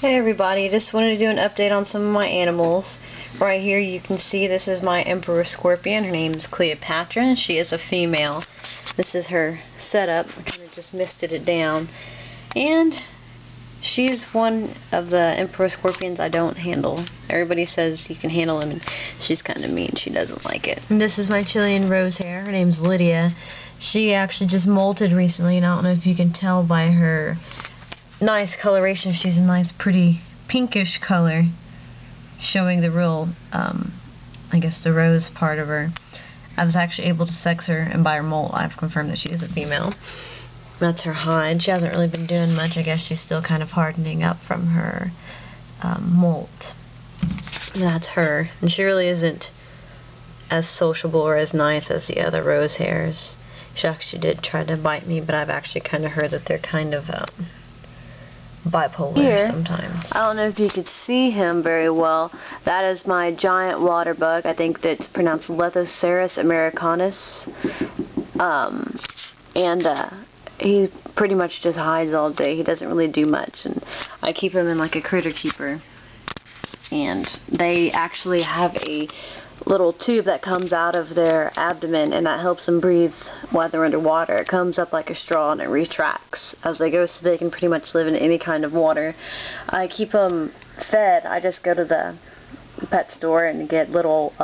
Hey everybody, just wanted to do an update on some of my animals. Right here you can see this is my emperor scorpion. Her name is Cleopatra and she is a female. This is her setup. I kind of just misted it down. And she's one of the emperor scorpions I don't handle. Everybody says you can handle them and she's kind of mean. She doesn't like it. And this is my Chilean rosehair. Her name's Lydia. She actually just molted recently, and I don't know if you can tell by her nice coloration. She's a nice, pretty pinkish color, showing the real, I guess, the rose part of her. I was actually able to sex her, and by her molt, I've confirmed that she is a female. That's her hide. She hasn't really been doing much. I guess she's still kind of hardening up from her molt. That's her, and she really isn't as sociable or as nice as the other rose hairs. She actually did try to bite me, but I've actually kind of heard that they're kind of bipolar here, sometimes. I don't know if you could see him very well. That is my giant water bug. I think that's pronounced Lethoceras americanus. He pretty much just hides all day. He doesn't really do much, and I keep him in like a critter keeper. And they actually have a little tube that comes out of their abdomen, and that helps them breathe while they're underwater. It comes up like a straw and it retracts as they go, so they can pretty much live in any kind of water. I keep them fed. I just go to the pet store and get little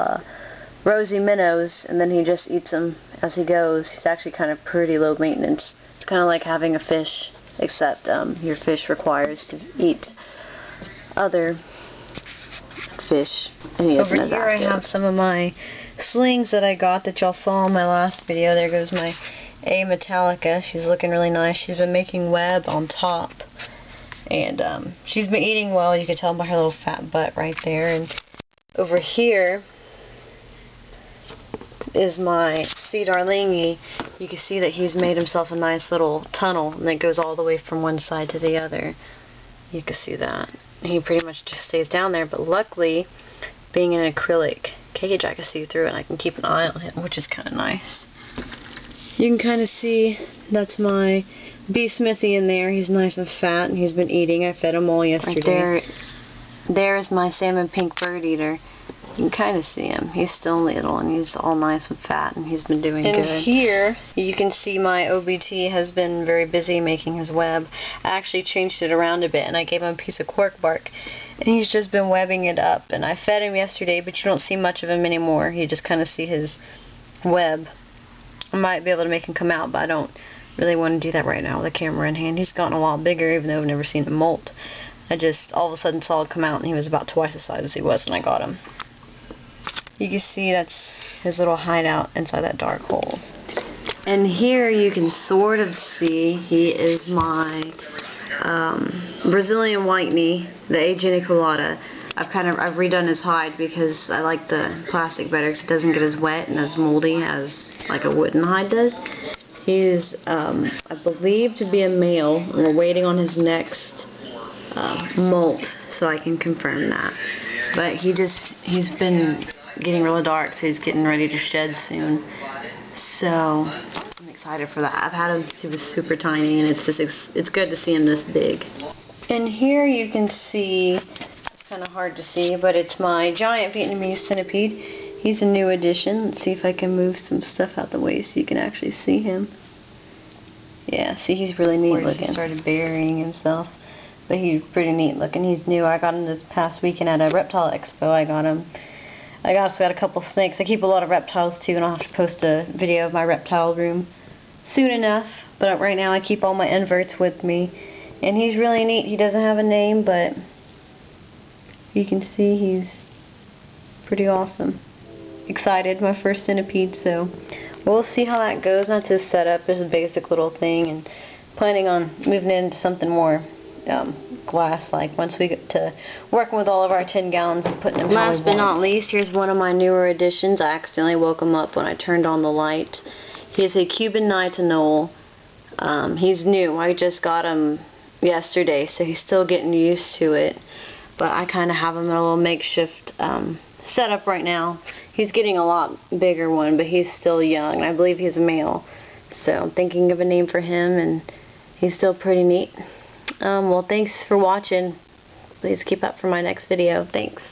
rosy minnows, and then he just eats them as he goes. He's actually kind of pretty low maintenance. It's kind of like having a fish, except your fish requires to eat other fish, and he isn't as active. Over here I have some of my slings that I got that y'all saw in my last video. There goes my A Metallica. She's looking really nice. She's been making web on top, and she's been eating well. You can tell by her little fat butt right there. And over here is my C. darlingi. You can see that he's made himself a nice little tunnel, and it goes all the way from one side to the other. You can see that. He pretty much just stays down there, but luckily, being in an acrylic cage, I can see through it and I can keep an eye on him, which is kind of nice. You can kind of see that's my B. Smithy in there. He's nice and fat, and he's been eating. I fed him all yesterday. There's my salmon pink bird eater. You can kind of see him. He's still little, and he's all nice and fat, and he's been doing good. And here, you can see my OBT has been very busy making his web. I actually changed it around a bit, and I gave him a piece of cork bark, and he's just been webbing it up. And I fed him yesterday, but you don't see much of him anymore. You just kind of see his web. I might be able to make him come out, but I don't really want to do that right now with a camera in hand. He's gotten a lot bigger, even though I've never seen him molt. I just all of a sudden saw him come out, and he was about twice the size as he was when I got him. You can see that's his little hideout inside that dark hole. And here you can sort of see he is my Brazilian white knee, the A. geniculata. I've redone his hide because I like the plastic better because it doesn't get as wet and as moldy as like a wooden hide does. He's I believe to be a male, and we're waiting on his next molt so I can confirm that. But he's been getting really dark, so he's getting ready to shed soon. So I'm excited for that. I've had him since he was super tiny, and it's good to see him this big. And here you can see, it's kind of hard to see, but it's my giant Vietnamese centipede. He's a new addition. Let's see if I can move some stuff out the way so you can actually see him. Yeah, see, he's really neat looking. He started burying himself, but he's pretty neat looking. He's new. I got him this past weekend at a reptile expo. I also got a couple snakes. I keep a lot of reptiles too, and I'll have to post a video of my reptile room soon enough. But right now I keep all my inverts with me, and he's really neat. He doesn't have a name, but you can see he's pretty awesome. Excited, my first centipede, so we'll see how that goes. That's his setup. It's a basic little thing, and planning on moving into something more glass-like once we get to working with all of our 10 gallons and putting them. Last but not least, here's one of my newer additions. I accidentally woke him up when I turned on the light. He is a Cuban anole. He's new. I just got him yesterday, so he's still getting used to it. But I kind of have him in a little makeshift setup right now. He's getting a lot bigger one, but he's still young. I believe he's a male. So I'm thinking of a name for him, and he's still pretty neat. Well, thanks for watching. please keep up for my next video. Thanks.